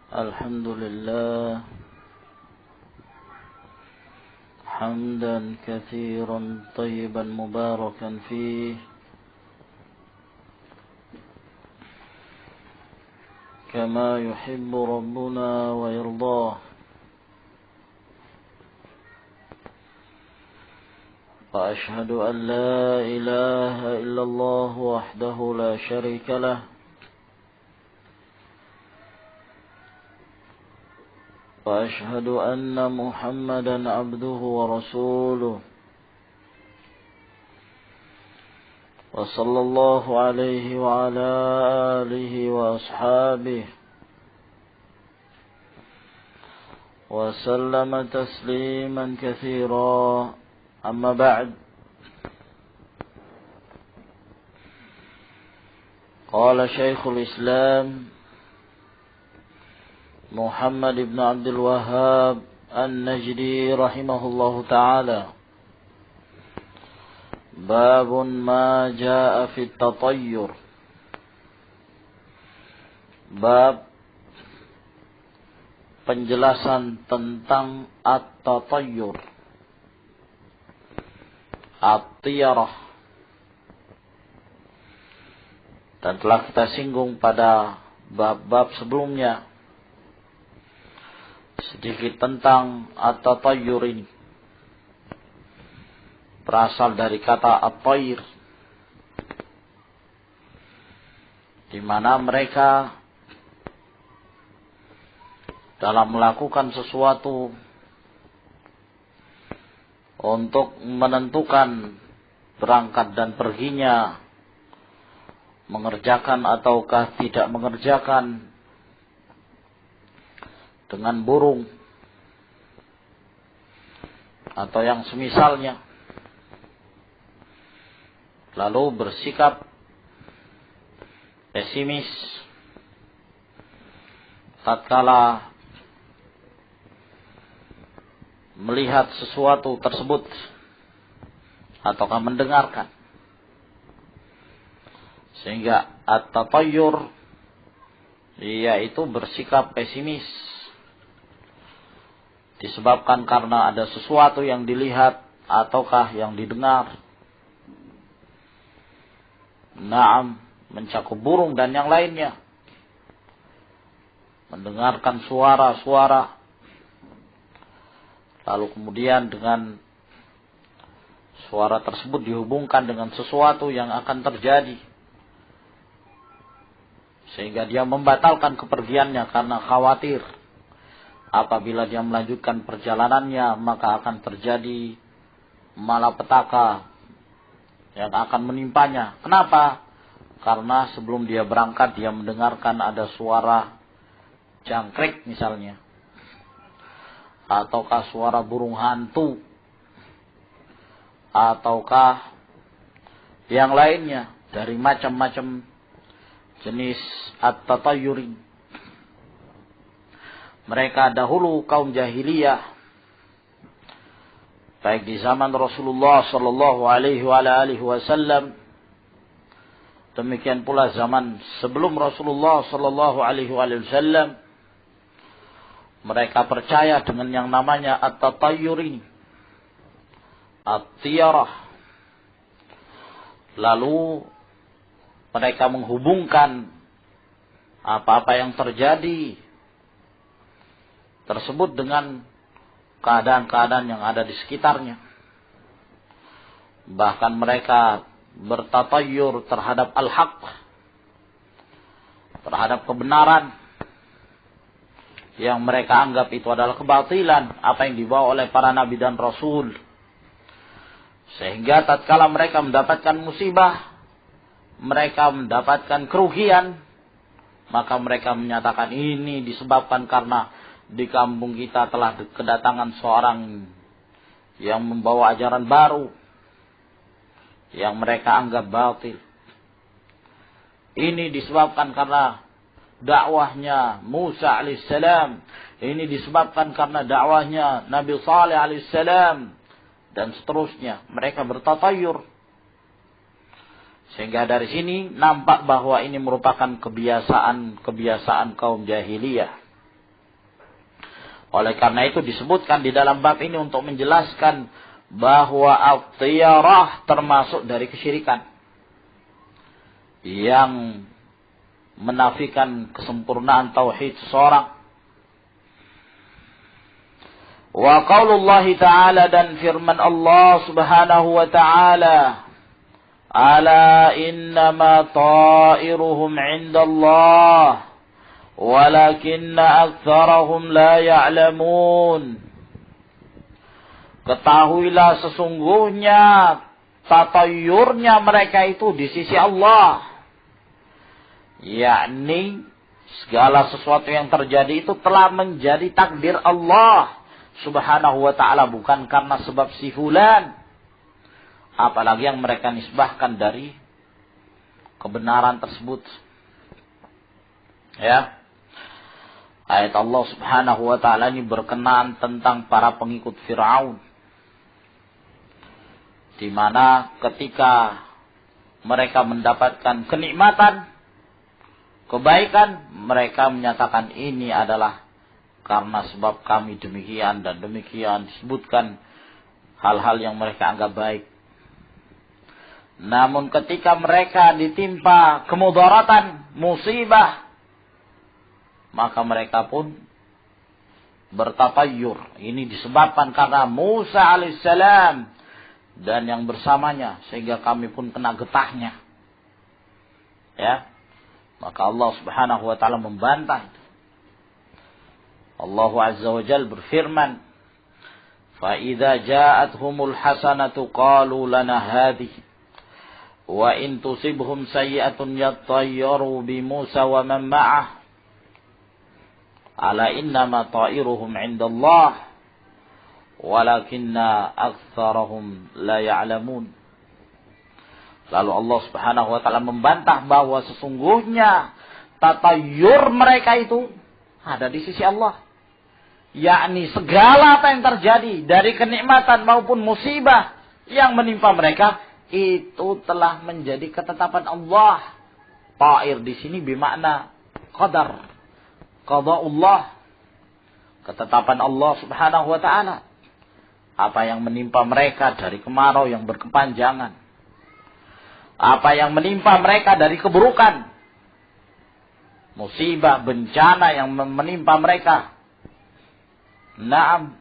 الحمد لله حمدا كثيرا طيبا مباركا فيه كما يحب ربنا ويرضاه وأشهد أن لا إله إلا الله وحده لا شريك له وأشهد أن محمدا عبده ورسوله وصلى الله عليه وعلى آله وأصحابه وسلم تسليما كثيرا أما بعد قال شيخ الإسلام محمد بن عبد الوهاب النجدي رحمه الله تعالى باب ما جاء في التطير bab penjelasan tentang at-tatayyur at-tiyarah, dan telah kita singgung pada bab-bab sebelumnya sedikit tentang at-tatayyur ini. Berasal dari kata at-tayr, di mana mereka dalam melakukan sesuatu untuk menentukan berangkat dan perginya, mengerjakan ataukah tidak mengerjakan, dengan burung atau yang semisalnya, lalu bersikap pesimis tatkala melihat sesuatu tersebut ataukah mendengarkan, sehingga at-tatayyur yaitu bersikap pesimis disebabkan karena ada sesuatu yang dilihat ataukah yang didengar. Naam, mencakup burung dan yang lainnya. Mendengarkan suara-suara, lalu kemudian dengan suara tersebut dihubungkan dengan sesuatu yang akan terjadi, sehingga dia membatalkan kepergiannya karena khawatir apabila dia melanjutkan perjalanannya maka akan terjadi malapetaka yang akan menimpanya. Kenapa? Karena sebelum dia berangkat dia mendengarkan ada suara jangkrik misalnya, ataukah suara burung hantu, ataukah yang lainnya dari macam-macam jenis at-tatayyuri. Mereka dahulu kaum jahiliyah, baik di zaman Rasulullah sallallahu alaihi wasallam, demikian pula zaman sebelum Rasulullah sallallahu alaihi wasallam, mereka percaya dengan yang namanya at-tatayyur ini, at-tiyarah. Lalu mereka menghubungkan apa-apa yang terjadi tersebut dengan keadaan-keadaan yang ada di sekitarnya. Bahkan mereka bertatayyur terhadap al-haq, terhadap kebenaran yang mereka anggap itu adalah kebatilan, apa yang dibawa oleh para nabi dan rasul. Sehingga tatkala mereka mendapatkan musibah, mereka mendapatkan kerugian, maka mereka menyatakan ini disebabkan karena di kampung kita telah kedatangan seorang yang membawa ajaran baru yang mereka anggap batil. Ini disebabkan karena dakwahnya Musa alaihissalam. Ini disebabkan karena dakwahnya Nabi Saleh alaihissalam. Dan seterusnya. Mereka bertatayyur. Sehingga dari sini nampak bahwa ini merupakan kebiasaan kaum jahiliyah. Oleh karena itu disebutkan di dalam bab ini untuk menjelaskan bahwa at-tiyarah termasuk dari kesyirikan yang menafikan kesempurnaan tauhid seseorang. Wa qaulullahi ta'ala, dan firman Allah subhanahu wa ta'ala, ala innama ta'iruhum indallah walakinna aktsarahum la ya'lamun. Ketahuilah sesungguhnya tatayurnya mereka itu di sisi Allah. Yakni segala sesuatu yang terjadi itu telah menjadi takdir Allah subhanahu wa ta'ala, bukan karena sebab si fulan. Apalagi yang mereka nisbahkan dari kebenaran tersebut. Ya. Ayat Allah subhanahu wa ta'ala ini berkenaan tentang para pengikut Fir'aun. Di mana ketika mereka mendapatkan kenikmatan, kebaikan, mereka menyatakan ini adalah karena sebab kami demikian dan demikian, disebutkan hal-hal yang mereka anggap baik. Namun ketika mereka ditimpa kemudaratan, musibah, maka mereka pun bertatayur. Ini disebabkan karena Musa alaihissalam dan yang bersamanya, sehingga kami pun kena getahnya. Ya. Maka Allah subhanahu wa ta'ala membantah itu. Allah azza wa jalla berfirman, فَإِذَا جَاءَتْهُمُ الْحَسَنَةُ قَالُوا لَنَا هَذِهِ وَإِن تُصِبْهُمْ سَيِّئَةٌ يَطَّيَّرُوا بِمُوسَى وَمَن مَّعَهُ أَلَا إِنَّمَا طَائِرُهُمْ عِندَ اللَّهِ وَلَكِنَّ أَكْثَرَهُمْ لَا يَعْلَمُونَ. Lalu Allah subhanahu wa ta'ala membantah bahwa sesungguhnya tatayur mereka itu ada di sisi Allah. Yakni segala apa yang terjadi dari kenikmatan maupun musibah yang menimpa mereka itu telah menjadi ketetapan Allah. Ta'ir di sini bermakna qadar. Qada'ullah. Ketetapan Allah subhanahu wa ta'ala. Apa yang menimpa mereka dari kemarau yang berkepanjangan. Apa yang menimpa mereka dari keburukan. Musibah, bencana yang menimpa mereka. Naam,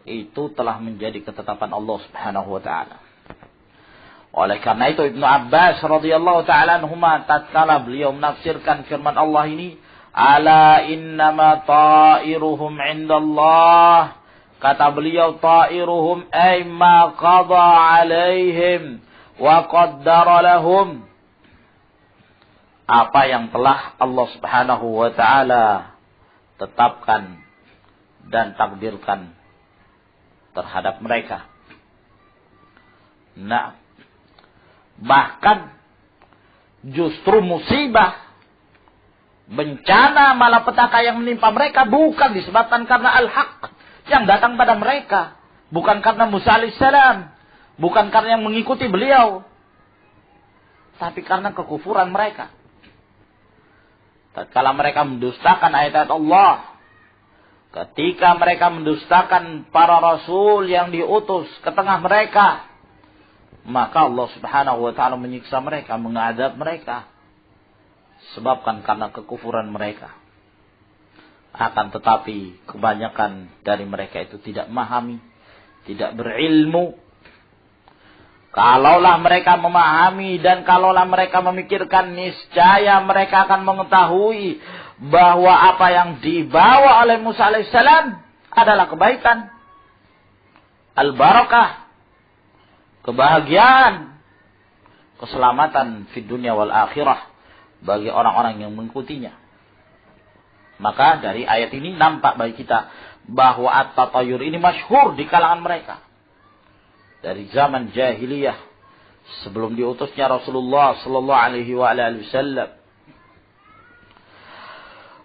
itu telah menjadi ketetapan Allah subhanahu wa ta'ala. Oleh karena itu Ibnu Abbas radhiyallahu ta'ala anhuma tatkala beliau menafsirkan firman Allah ini, ala innama ta'iruhum indallah, kata beliau ta'iruhum ay ma qada alaihim wa qaddara lahum, apa yang telah Allah subhanahu wa ta'ala tetapkan dan takdirkan terhadap mereka. Nah, bahkan justru musibah, bencana, malapetaka yang menimpa mereka bukan disebabkan karena al-haq yang datang pada mereka, bukan karena Musa alaihissalam, bukan karena yang mengikuti beliau, tapi karena kekufuran mereka. Tatkala mereka mendustakan ayat-ayat Allah, ketika mereka mendustakan para rasul yang diutus ke tengah mereka, maka Allah subhanahu wa ta'ala menyiksa mereka, mengadab mereka. Sebabkan karena kekufuran mereka. Akan tetapi kebanyakan dari mereka itu tidak memahami, tidak berilmu. Kalaulah mereka memahami dan kalaulah mereka memikirkan, niscaya mereka akan mengetahui bahwa apa yang dibawa oleh Musa alaihissalam adalah kebaikan, al-barakah, kebahagiaan, keselamatan di dunia wal akhirah bagi orang-orang yang mengikutinya. Maka dari ayat ini nampak bagi kita bahwa at-tatayur ini masyhur di kalangan mereka. Dari zaman jahiliyah sebelum diutusnya Rasulullah sallallahu alaihi wasallam.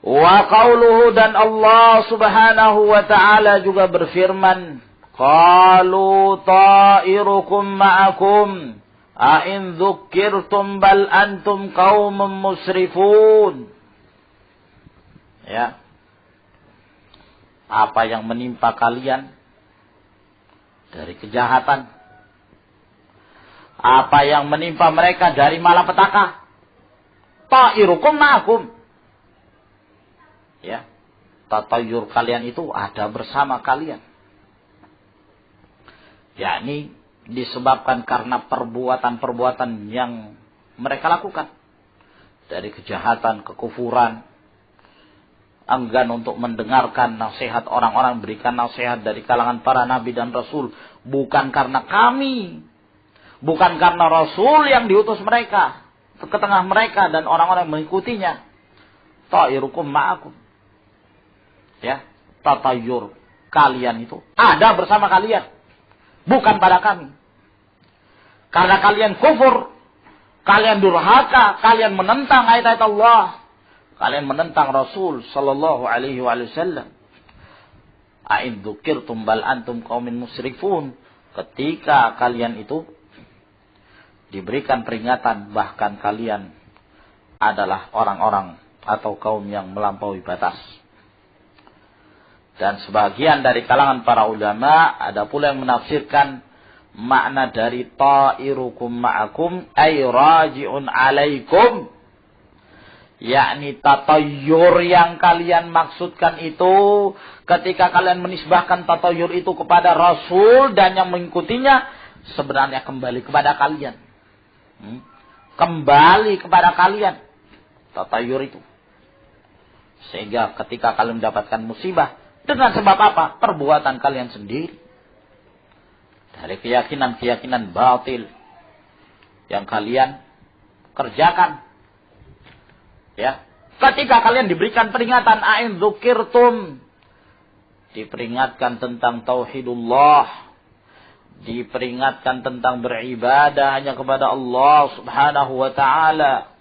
Wa qauluhu, dan Allah subhanahu wa ta'ala juga berfirman, qalu ta'irukum ma'akum a in dzukkirtum bal antum qaumun musrifun. Ya. apa yang menimpa kalian dari kejahatan, apa yang menimpa mereka dari malapetaka. Ta'irukum ma'akum. Ya, tatayur kalian itu ada bersama kalian. Yakni disebabkan karena perbuatan-perbuatan yang mereka lakukan. Dari kejahatan, kekufuran, enggan untuk mendengarkan nasihat orang-orang, berikan nasihat dari kalangan para nabi dan rasul. Bukan karena kami, bukan karena rasul yang diutus mereka ke tengah mereka dan orang-orang mengikutinya. Ta'irukum ma'akum. Ya, tatayur kalian itu ada bersama kalian, bukan pada kami. Karena kalian kufur, kalian durhaka, kalian menentang ayat-ayat Allah, kalian menentang Rasul sallallahu alaihi wasallam. A'in dzukirtum bal antum qaumin musrifun. Ketika kalian itu diberikan peringatan, bahkan kalian adalah orang-orang atau kaum yang melampaui batas. Dan sebagian dari kalangan para ulama ada pula yang menafsirkan makna dari ta'irukum ma'akum ay raji'un alaikum, yakni tatayyur yang kalian maksudkan itu ketika kalian menisbahkan tatayyur itu kepada Rasul dan yang mengikutinya, sebenarnya kembali kepada kalian. Kembali kepada kalian tatayyur itu. Sehingga ketika kalian mendapatkan musibah, dengan sebab apa? Perbuatan kalian sendiri. Dari keyakinan-keyakinan batil yang kalian kerjakan. Ya, ketika kalian diberikan peringatan a'in dzukirtum, diperingatkan tentang tauhidullah, diperingatkan tentang beribadah hanya kepada Allah Subhanahu wa taala.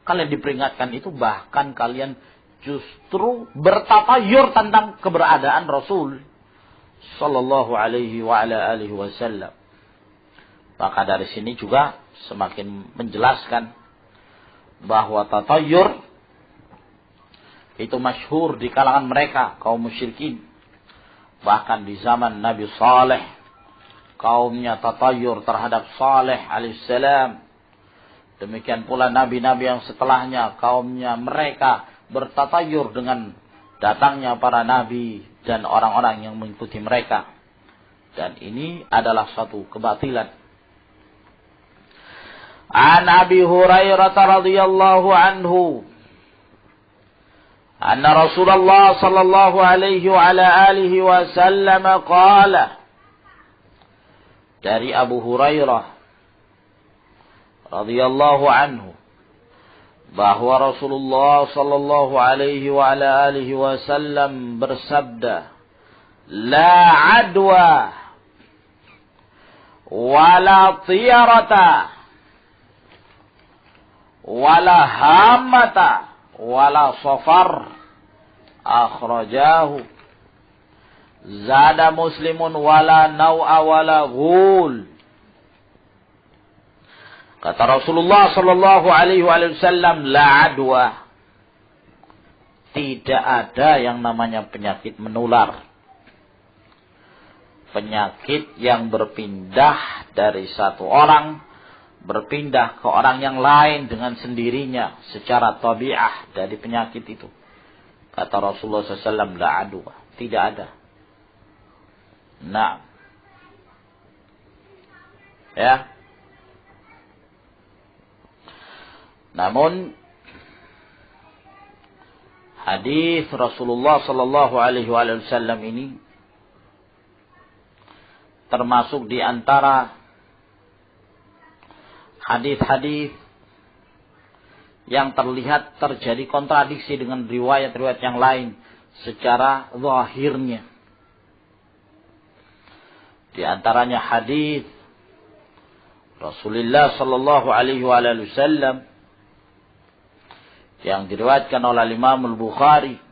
Kalian diperingatkan itu, bahkan kalian justru bertatayur tentang keberadaan Rasul sallallahu alaihi wa ala alihi wasallam. Maka dari sini juga semakin menjelaskan bahwa tatayur itu masyhur di kalangan mereka kaum musyrikin. Bahkan di zaman Nabi Saleh, kaumnya tatayur terhadap Saleh alaihissalam. Demikian pula nabi-nabi yang setelahnya, kaumnya mereka bertatayur dengan datangnya para nabi dan orang-orang yang mengikuti mereka. Dan ini adalah suatu kebatilan. An Abi Hurairah radhiyallahu anhu anna Rasulullah sallallahu alaihi wa ala alihi wasallam qala, dari Abu Hurairah radhiyallahu anhu bahwa Rasulullah sallallahu alaihi wa ala alihi wasallam bersabda, la adwa wala tiyarata wala hamata wala safar akhrajahu, zada Muslimun wala naw'a wala ghul. Kata Rasulullah sallallahu alaihi wasallam, la adwa, tidak ada yang namanya penyakit menular. Penyakit yang berpindah dari satu orang, berpindah ke orang yang lain dengan sendirinya secara tabiah dari penyakit itu. Kata Rasulullah SAW, la adwa, tidak ada. Nah, ya. Namun hadis Rasulullah sallallahu alaihi wasallam ini termasuk di antara hadis-hadis yang terlihat terjadi kontradiksi dengan riwayat-riwayat yang lain secara zahirnya. Di antaranya hadis Rasulullah sallallahu alaihi wasallam yang diriwayatkan oleh Imam Al-Bukhari,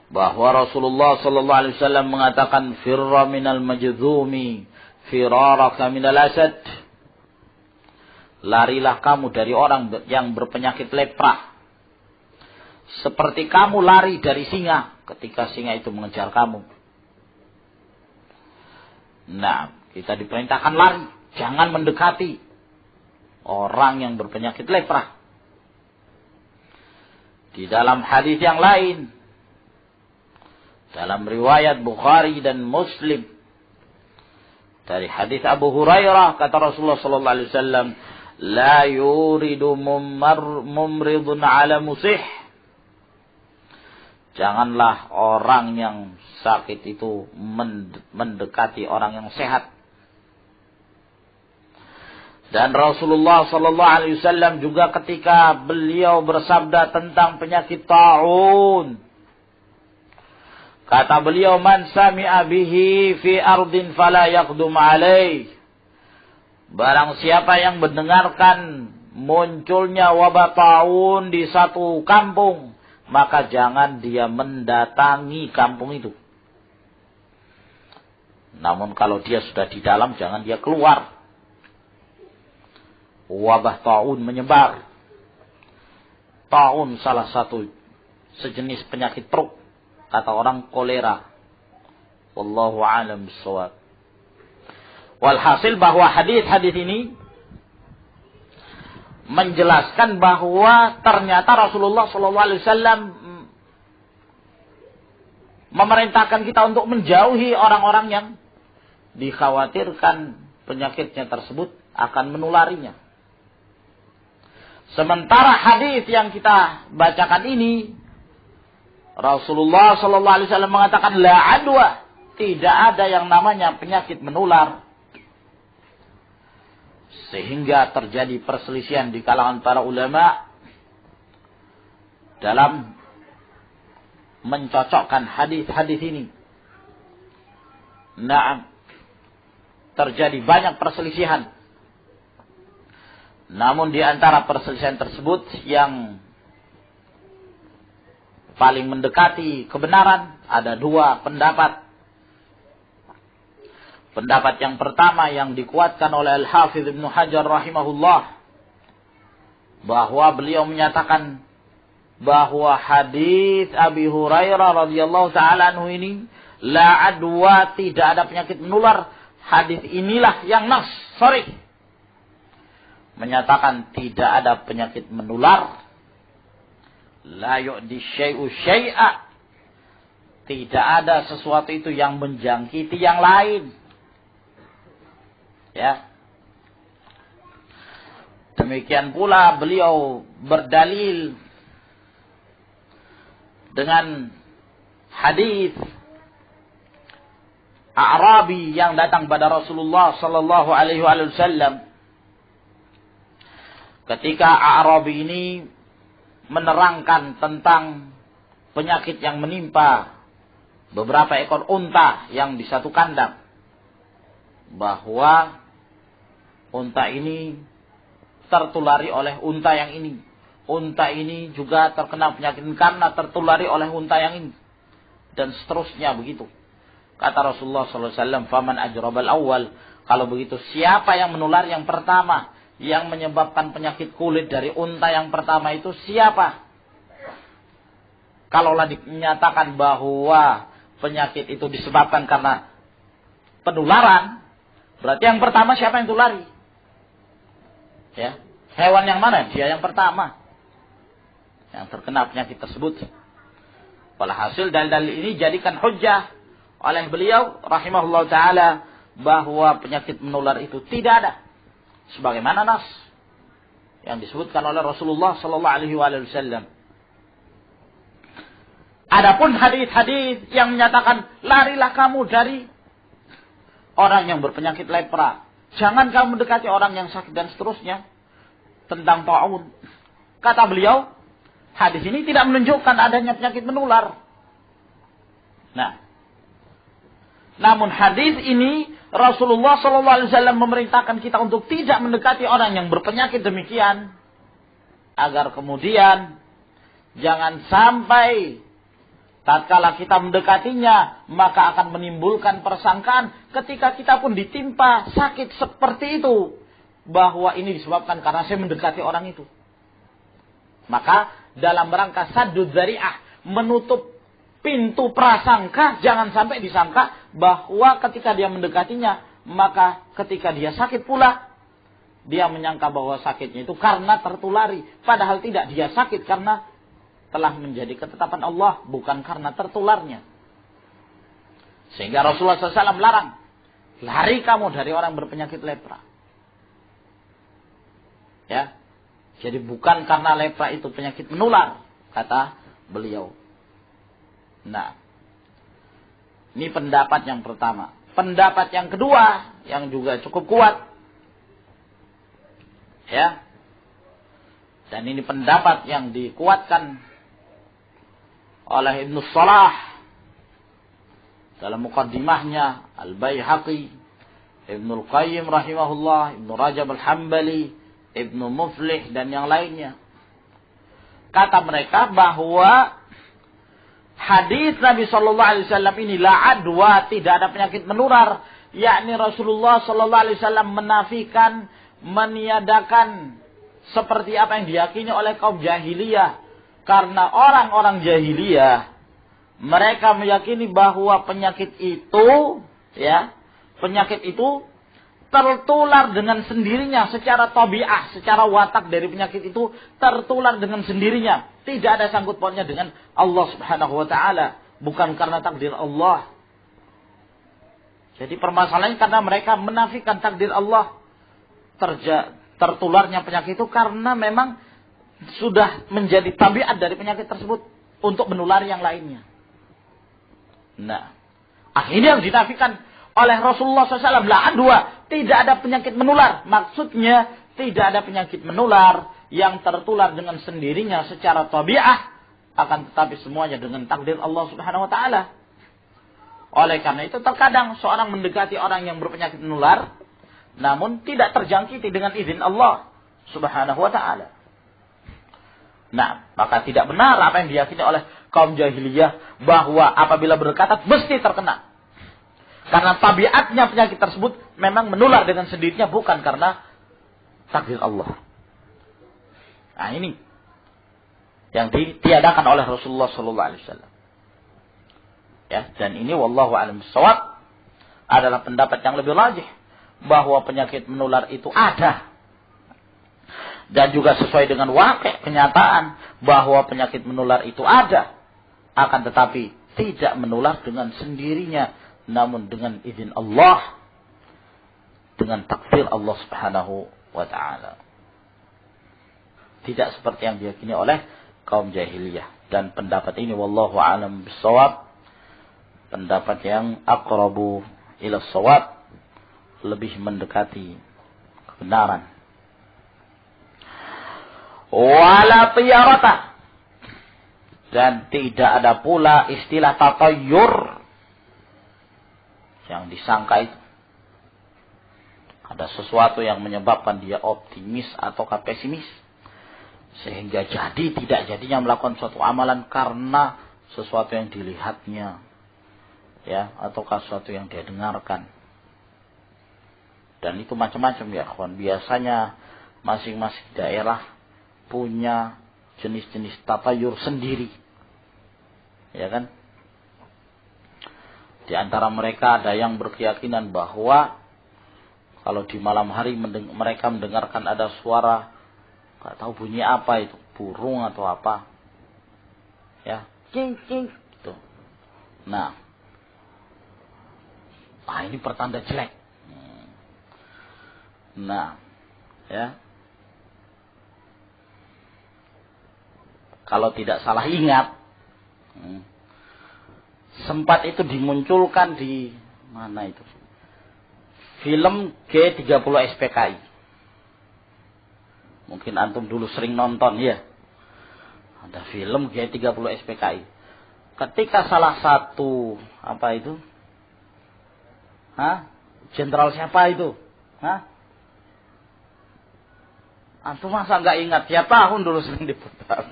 bahwa Rasulullah sallallahu alaihi wasallam mengatakan, firra minal majdzumi firaraka minal asad, larilah kamu dari orang yang berpenyakit lepra seperti kamu lari dari singa ketika singa itu mengejar kamu. Nah, kita diperintahkan lari, jangan mendekati orang yang berpenyakit lepra. Di dalam hadis yang lain, dalam riwayat Bukhari dan Muslim, dari hadis Abu Hurairah, kata Rasulullah sallallahu alaihi wasallam, la yuridu mumridun ala musih. Janganlah orang yang sakit itu mendekati orang yang sehat. Dan Rasulullah sallallahu alaihi wasallam juga ketika beliau bersabda tentang penyakit ta'un, kata beliau, man sami'a bihi fi ardin fala yaqdum alaih. Barang siapa yang mendengarkan munculnya wabah ta'un di satu kampung, maka jangan dia mendatangi kampung itu. Namun kalau dia sudah di dalam, jangan dia keluar. Wabah ta'un menyebar. Ta'un salah satu sejenis penyakit perut, kata orang kolera. Wallahu a'lam bishawab. Walhasil bahwa hadis-hadis ini menjelaskan bahwa ternyata Rasulullah SAW memerintahkan kita untuk menjauhi orang-orang yang dikhawatirkan penyakitnya tersebut akan menularinya. Sementara hadis yang kita bacakan ini, Rasulullah SAW mengatakan la adwa, tidak ada yang namanya penyakit menular. Sehingga terjadi perselisihan di kalangan para ulama dalam mencocokkan hadis-hadis ini. Nah, terjadi banyak perselisihan. Namun di antara perselisihan tersebut yang paling mendekati kebenaran ada dua pendapat. Pendapat yang pertama yang dikuatkan oleh Al-Hafidh Ibnu Hajar rahimahullah, bahwa beliau menyatakan bahwa hadis Abi Hurairah radhiyallahu taala anhu ini la adwa, tidak ada penyakit menular. Hadis inilah yang nas sharih menyatakan tidak ada penyakit menular. La yu'di syai'u syai'a, tidak ada sesuatu itu yang menjangkiti yang lain. Ya. Demikian pula beliau berdalil dengan hadis A'rabi yang datang pada Rasulullah sallallahu alaihi wasallam. Ketika A'rabi ini menerangkan tentang penyakit yang menimpa beberapa ekor unta yang di satu kandang, bahwa unta ini tertulari oleh unta yang ini. Unta ini juga terkena penyakit karena tertulari oleh unta yang ini. Dan seterusnya begitu. Kata Rasulullah SAW, faman ajrabal awal. Kalau begitu, siapa yang menular yang pertama? Yang menyebabkan penyakit kulit dari unta yang pertama itu siapa? Kalaulah dinyatakan bahwa penyakit itu disebabkan karena penularan, berarti yang pertama siapa yang tulari? Ya, hewan yang mana? Dia yang pertama yang terkena penyakit tersebut. Walhasil dalil-dalil ini jadikan hujjah oleh beliau rahimahullah taala bahwa penyakit menular itu tidak ada, sebagaimana nas yang disebutkan oleh Rasulullah sallallahu alaihi wasallam. Adapun hadis-hadis yang menyatakan larilah kamu dari orang yang berpenyakit lepra, jangan kamu mendekati orang yang sakit dan seterusnya, tentang ta'un, kata beliau, hadis ini tidak menunjukkan adanya penyakit menular. Nah, namun hadis ini Rasulullah SAW memerintahkan kita untuk tidak mendekati orang yang berpenyakit demikian, agar kemudian jangan sampai tatkala kita mendekatinya maka akan menimbulkan persangkaan ketika kita pun ditimpa sakit seperti itu, bahwa ini disebabkan karena saya mendekati orang itu. Maka dalam rangka saddud dzari'ah, menutup pintu prasangka, jangan sampai disangka bahwa ketika dia mendekatinya, maka ketika dia sakit pula, dia menyangka bahwa sakitnya itu karena tertulari. Padahal tidak, dia sakit karena telah menjadi ketetapan Allah, bukan karena tertularnya. Sehingga Rasulullah SAW larang, lari kamu dari orang berpenyakit lepra. Ya, jadi bukan karena lepra itu penyakit menular, kata beliau. Nah, ini pendapat yang pertama. Pendapat yang kedua, yang juga cukup kuat, ya, dan ini pendapat yang dikuatkan oleh Ibnu Shalah dalam muqaddimahnya, Al-Baihaqi, Ibnu Al-Qayyim rahimahullah, Ibnu Rajab Al-Hambali, Ibnu Muflih, dan yang lainnya. Kata mereka bahwa hadis Nabi Shallallahu Alaihi Wasallam ini la adwa, tidak ada penyakit menular, yakni Rasulullah Shallallahu Alaihi Wasallam menafikan, meniadakan seperti apa yang diyakini oleh kaum jahiliyah. Karena orang-orang jahiliyah, mereka meyakini bahwa penyakit itu, ya, penyakit itu tertular dengan sendirinya secara tabiah, secara watak dari penyakit itu tertular dengan sendirinya. Tidak ada sangkut pautnya dengan Allah Subhanahu wa taala, bukan karena takdir Allah. Jadi permasalahannya karena mereka menafikan takdir Allah tertularnya penyakit itu karena memang sudah menjadi tabiat dari penyakit tersebut untuk menulari yang lainnya. Nah, akhirnya yang dinafikan oleh Rasulullah SAW, la adwa, tidak ada penyakit menular. Maksudnya tidak ada penyakit menular yang tertular dengan sendirinya secara tabiat, akan tetapi semuanya dengan takdir Allah Subhanahu wa taala. Oleh karena itu terkadang seorang mendekati orang yang berpenyakit menular namun tidak terjangkiti dengan izin Allah Subhanahu wa taala. Nah, maka tidak benar apa yang diyakini oleh kaum jahiliyah bahwa apabila berdekatan mesti terkena. Karena tabiatnya penyakit tersebut memang menular dengan sendirinya, bukan karena takdir Allah. Nah, ini yang ditiadakan oleh Rasulullah SAW. Ya, dan ini wallahu a'lam bishawab adalah pendapat yang lebih rajih bahwa penyakit menular itu ada. Dan juga sesuai dengan wakil kenyataan bahwa penyakit menular itu ada. Akan tetapi tidak menular dengan sendirinya, namun dengan izin Allah, dengan takdir Allah Subhanahu wa taala. Tidak seperti yang diyakini oleh kaum jahiliyah. Dan pendapat ini wallahu a'lam bishawab, pendapat yang aqrabu ila shawab, lebih mendekati kebenaran. Wala tiyarata, dan tidak ada pula istilah tatayyur yang disangka itu ada sesuatu yang menyebabkan dia optimis ataukah pesimis sehingga jadi tidak jadinya melakukan suatu amalan karena sesuatu yang dilihatnya, ya, ataukah sesuatu yang dia dengarkan. Dan itu macam-macam ya kawan. Biasanya masing-masing daerah punya jenis-jenis tatayur sendiri, ya kan? Di antara mereka ada yang berkeyakinan bahwa kalau di malam hari mereka mendengarkan ada suara, nggak tahu bunyi apa itu, burung atau apa, ya, cing cing, gitu. Nah, ini pertanda jelek. Nah, ya. Kalau tidak salah ingat, sempat itu dimunculkan di mana itu? Film G30 SPKI. Mungkin antum dulu sering nonton ya. Ada film G30 SPKI. Ketika salah satu apa itu? Jenderal siapa itu? Antum masa nggak ingat tiap tahun dulu sering diputar.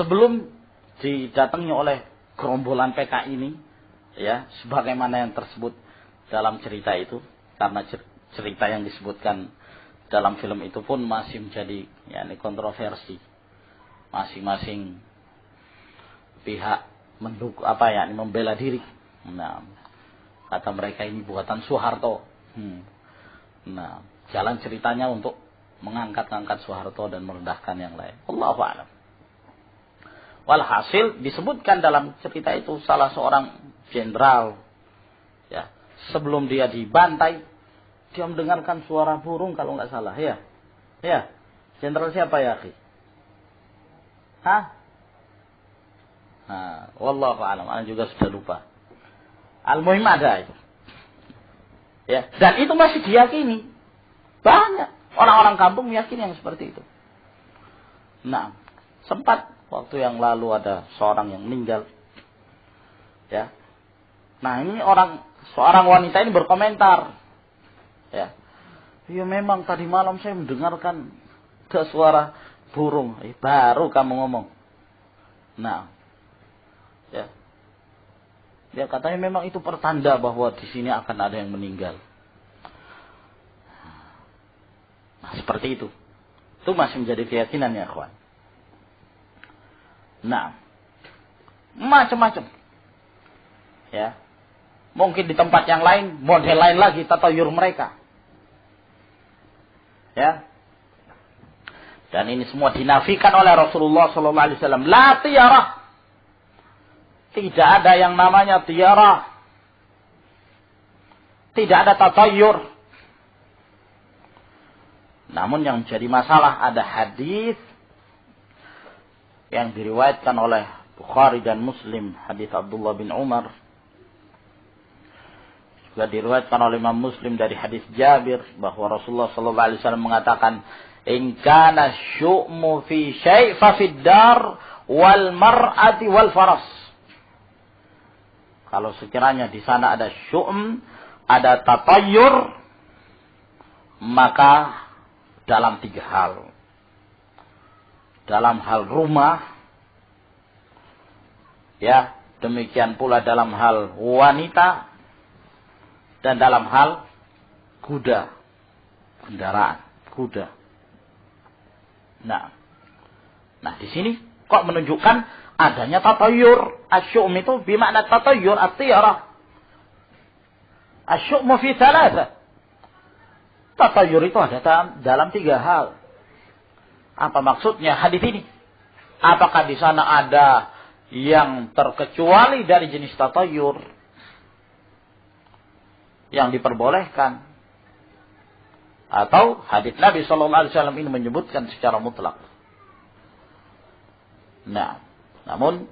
Sebelum didatangi oleh gerombolan PKI ini, ya, sebagaimana yang tersebut dalam cerita itu, karena cerita yang disebutkan dalam film itu pun masih menjadi kontroversi. Masing-masing pihak membela diri. Nah, kata mereka ini buatan Soeharto. Nah, jalan ceritanya untuk mengangkat-angkat Soeharto dan merendahkan yang lain. Allahu a'lam. Walhasil disebutkan dalam cerita itu salah seorang jenderal, ya, sebelum dia dibantai, dia mendengarkan suara burung kalau nggak salah, ya. Ya, jenderal siapa ya, akhi? Nah, wallahu a'lam, ana juga sudah lupa. Al-muhim ada itu. Ya, dan itu masih diyakini. Banyak orang-orang kampung meyakini yang seperti itu. Nah, sempat waktu yang lalu ada seorang yang meninggal. Ya. Nah, ini seorang wanita ini berkomentar. Ya. Ya memang tadi malam saya mendengarkan ada suara burung. Baru kamu ngomong. Nah. Ya. Dia katanya memang itu pertanda bahwa di sini akan ada yang meninggal. Nah, seperti itu. Itu masih menjadi keyakinan ya, kawan. Nah, macam-macam. Ya. Mungkin di tempat yang lain, model lain lagi tatayur mereka. Ya. Dan ini semua dinafikan oleh Rasulullah sallallahu alaihi wasallam. La tiyarah. Tidak ada yang namanya tiara. Tidak ada tatayur. Namun yang menjadi masalah ada hadis yang diriwayatkan oleh Bukhari dan Muslim, hadis Abdullah bin Umar. Juga diriwayatkan oleh Imam Muslim dari hadis Jabir bahwa Rasulullah sallallahu alaihi wasallam mengatakan, "In kana syu'mu fi syai' fa fid dar wal mar'ati wal faras." Kalau sekiranya di sana ada syu'm, ada tatayur, maka dalam 3 hal. Dalam hal rumah, ya, demikian pula dalam hal wanita, dan dalam hal kuda, kendaraan, kuda. Nah, di sini kok menunjukkan adanya tatayur. Asyum itu bermakna tatayur, at-tiyarah. Asyumu fi 3. Tatayur itu ada dalam 3 hal. Apa maksudnya hadis ini? Apakah di sana ada yang terkecuali dari jenis tatayur yang diperbolehkan? Atau hadis Nabi sallallahu alaihi wasallam ini menyebutkan secara mutlak? Nah, namun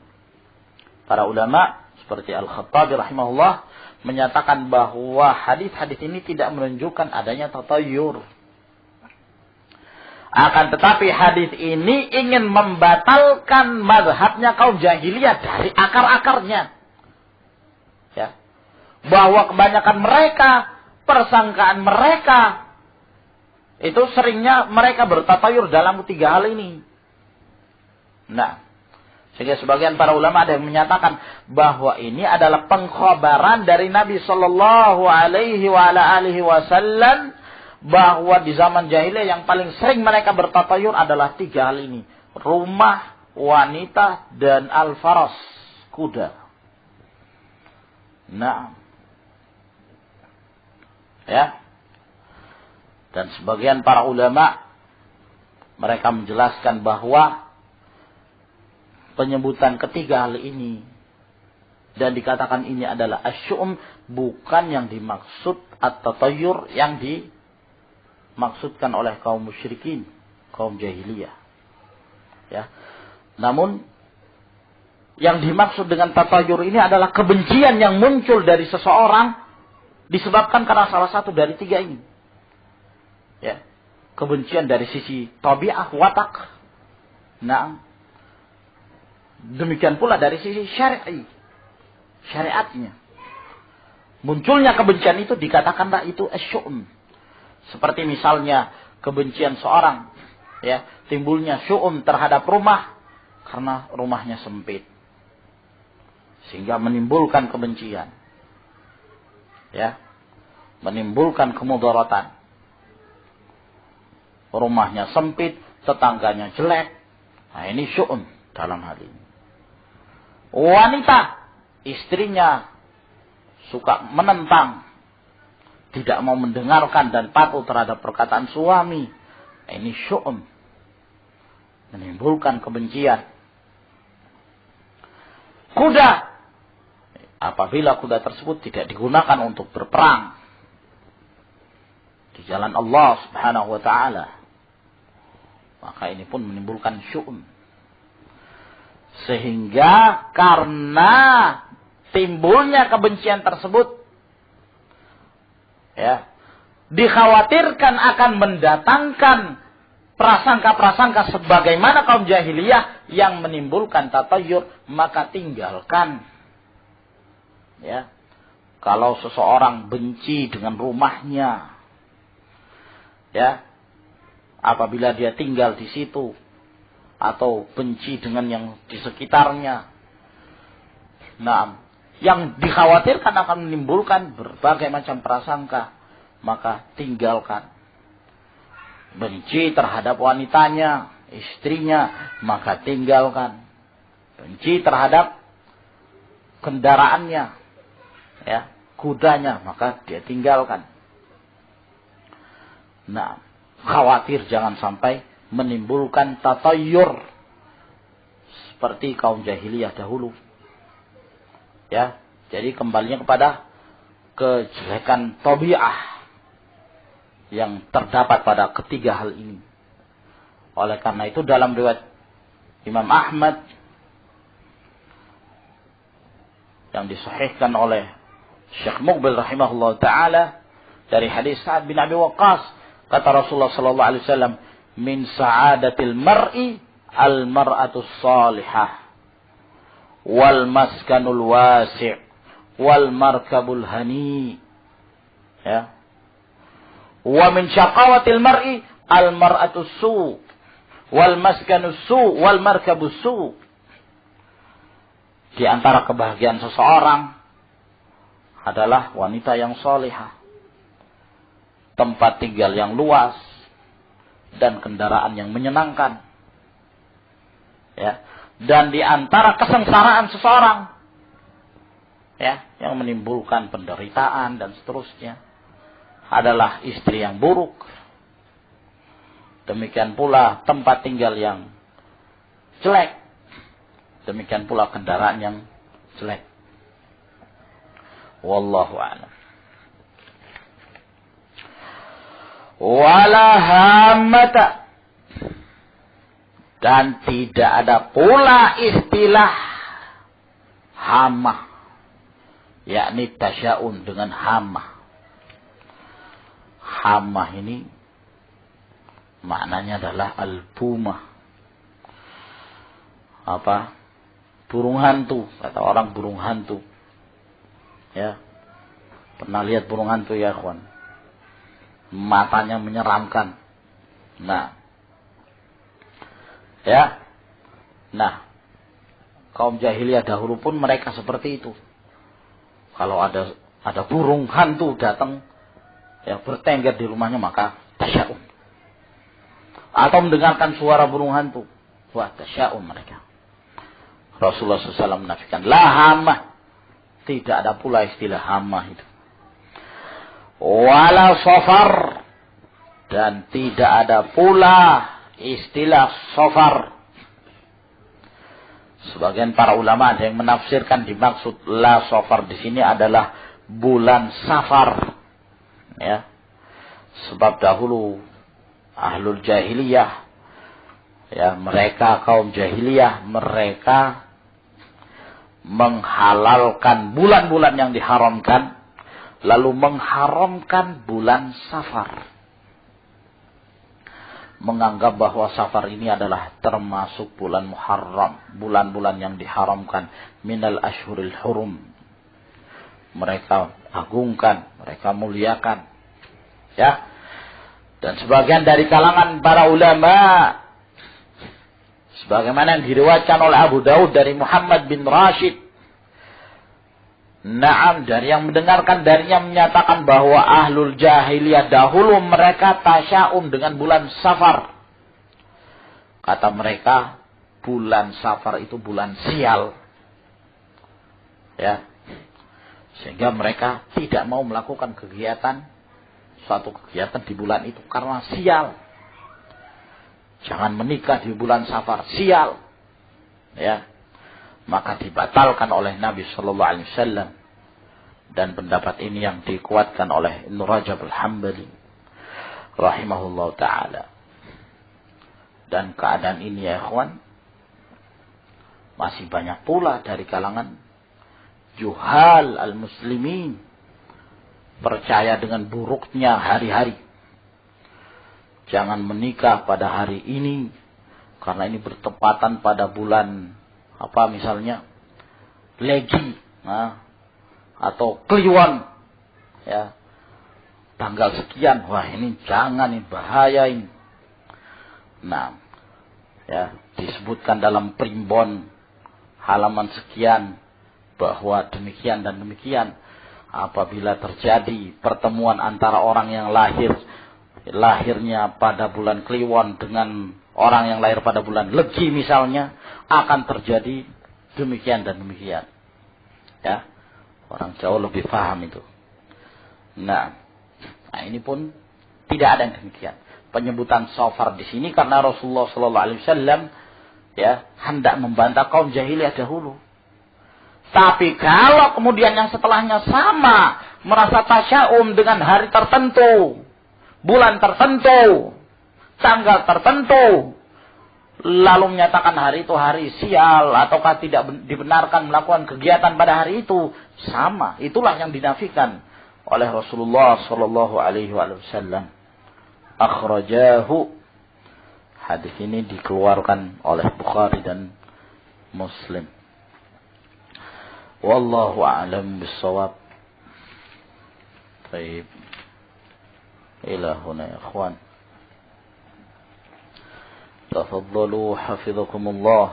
para ulama seperti Al-Khattabi rahimahullah menyatakan bahwa hadis-hadis ini tidak menunjukkan adanya tatayur. Akan tetapi hadis ini ingin membatalkan mazhabnya kaum jahiliyah dari akar-akarnya. Ya. Bahwa kebanyakan mereka, persangkaan mereka, itu seringnya mereka bertatayur dalam 3 hal ini. Nah, sehingga sebagian para ulama ada yang menyatakan bahwa ini adalah pengkhabaran dari Nabi sallallahu alaihi wasallam bahwa di zaman jahiliyah yang paling sering mereka bertatayur adalah 3 hal ini. Rumah, wanita, dan al-faras, kuda. Nah. Ya. Dan sebagian para ulama mereka menjelaskan bahwa penyebutan ketiga hal ini dan dikatakan ini adalah asyum, bukan yang dimaksud at-tatayur yang dimaksudkan oleh kaum musyrikin, kaum jahiliyah. Ya. Namun yang dimaksud dengan tatayur ini adalah kebencian yang muncul dari seseorang disebabkan karena salah satu dari 3 ini. Ya. Kebencian dari sisi tabi'ah, watak. Nah, demikian pula dari sisi syariatnya. Munculnya kebencian itu dikatakanlah itu asyum. Seperti misalnya kebencian seorang, ya, timbulnya syum terhadap rumah karena rumahnya sempit, sehingga menimbulkan kebencian, ya, menimbulkan kemudaratan. rumahnya sempit, tetangganya jelek. Nah, ini syu'un dalam hal ini. Wanita, istrinya suka menentang, tidak mau mendengarkan dan patuh terhadap perkataan suami. Nah, ini syu'un, menimbulkan kebencian. Kuda, apabila kuda tersebut tidak digunakan untuk berperang di jalan Allah Subhanahu wa ta'ala, maka ini pun menimbulkan syu'un. Sehingga karena timbulnya kebencian tersebut, ya, dikhawatirkan akan mendatangkan prasangka-prasangka sebagaimana kaum jahiliyah yang menimbulkan tatayyur, maka tinggalkan. Ya, kalau seseorang benci dengan rumahnya, ya, apabila dia tinggal di situ, atau benci dengan yang di sekitarnya, nah, yang dikhawatirkan akan menimbulkan berbagai macam prasangka, maka tinggalkan. Benci terhadap wanitanya, istrinya, maka tinggalkan. Benci terhadap kendaraannya, ya, kudanya, maka dia tinggalkan. Nah, khawatir jangan sampai menimbulkan tatayyur seperti kaum jahiliyah dahulu. Ya, jadi kembalinya kepada kejelekan tabi'ah yang terdapat pada ketiga hal ini. Oleh karena itu dalam riwayat Imam Ahmad yang disahihkan oleh Syekh Muqbil rahimahullah ta'ala dari hadis Sa'ad bin Abi Waqqas, kata Rasulullah sallallahu alaihi wasallam, min sa'adatil mar'i al-mar'atus salihah wal maskanul wasi' wal markabul hani. Ya. Wa min syaqawatil mar'i al-mar'atus su' wal maskanus su' wal markabus su'. Di antara kebahagiaan seseorang adalah wanita yang salihah, tempat tinggal yang luas, dan kendaraan yang menyenangkan. Ya. Dan di antara kesengsaraan seseorang, ya, yang menimbulkan penderitaan dan seterusnya, adalah istri yang buruk. Demikian pula tempat tinggal yang jelek. Demikian pula kendaraan yang jelek. Wallahu a'lam. Wala hammata, dan tidak ada pula istilah hamah, yakni tasya'un dengan hamah. Hamah ini maknanya adalah albumah, apa, burung hantu, kata orang burung hantu. Ya, pernah lihat burung hantu ya kawan? Matanya menyeramkan. Nah, ya, nah, kaum jahiliyah dahulu pun mereka seperti itu. Kalau ada burung hantu datang, ya, bertengger di rumahnya, maka tasya'un. Atau mendengarkan suara burung hantu, wah, tasya'un mereka. Rasulullah SAW menafikan, la hamah, tidak ada pula istilah hamah itu. Wala safar, dan tidak ada pula istilah safar. Sebagian para ulama ada yang menafsirkan dimaksud la safar di sini adalah bulan Safar. Ya. Sebab dahulu ahlul jahiliyah, ya, mereka kaum jahiliyah, mereka menghalalkan bulan-bulan yang diharamkan, lalu mengharamkan bulan Safar. Menganggap bahwa Safar ini adalah termasuk bulan Muharram, bulan-bulan yang diharamkan, minal ashhuril hurum. Mereka agungkan, mereka muliakan. Ya. Dan sebagian dari kalangan para ulama, sebagaimana yang diriwayatkan oleh Abu Daud dari Muhammad bin Rashid, Naam, dari yang mendengarkan darinya menyatakan bahwa ahlul jahiliyah dahulu mereka tasya'um dengan bulan Safar. Kata mereka, bulan Safar itu bulan sial. Ya. Sehingga mereka tidak mau melakukan suatu kegiatan di bulan itu karena sial. Jangan menikah di bulan Safar, sial. Ya. Maka dibatalkan oleh Nabi sallallahu alaihi wasallam, dan pendapat ini yang dikuatkan oleh Ibnu Rajab Al-Hambali rahimahullah taala. Dan keadaan ini ya ikhwan, masih banyak pula dari kalangan juhal al-muslimin percaya dengan buruknya hari-hari. Jangan menikah pada hari ini karena ini bertepatan pada bulan misalnya Legi, atau Kliwon, ya, tanggal sekian. Wah, ini jangan, ini bahaya ini. Nah, ya, disebutkan dalam primbon halaman sekian bahwa demikian dan demikian. Apabila terjadi pertemuan antara orang yang lahirnya pada bulan Kliwon dengan orang yang lahir pada bulan Legi misalnya, akan terjadi demikian dan demikian. Ya, orang jauh lebih paham itu. Nah, ini pun tidak ada yang demikian. Penyebutan Safar di sini karena Rasulullah sallallahu alaihi wasallam ya hendak membantah kaum jahiliyah dahulu. Tapi kalau kemudian yang setelahnya sama, merasa tasya'um dengan hari tertentu, bulan tertentu, tanggal tertentu, lalu menyatakan hari itu hari sial, ataukah tidak dibenarkan melakukan kegiatan pada hari itu, sama. Itulah yang dinafikan oleh Rasulullah sallallahu alaihi wasallam. Akhrajahu, hadis ini dikeluarkan oleh Bukhari dan Muslim. Wallahu a'lam bissawab. Baik. Ila huna ya ikhwan. تفضلوا حفظكم الله.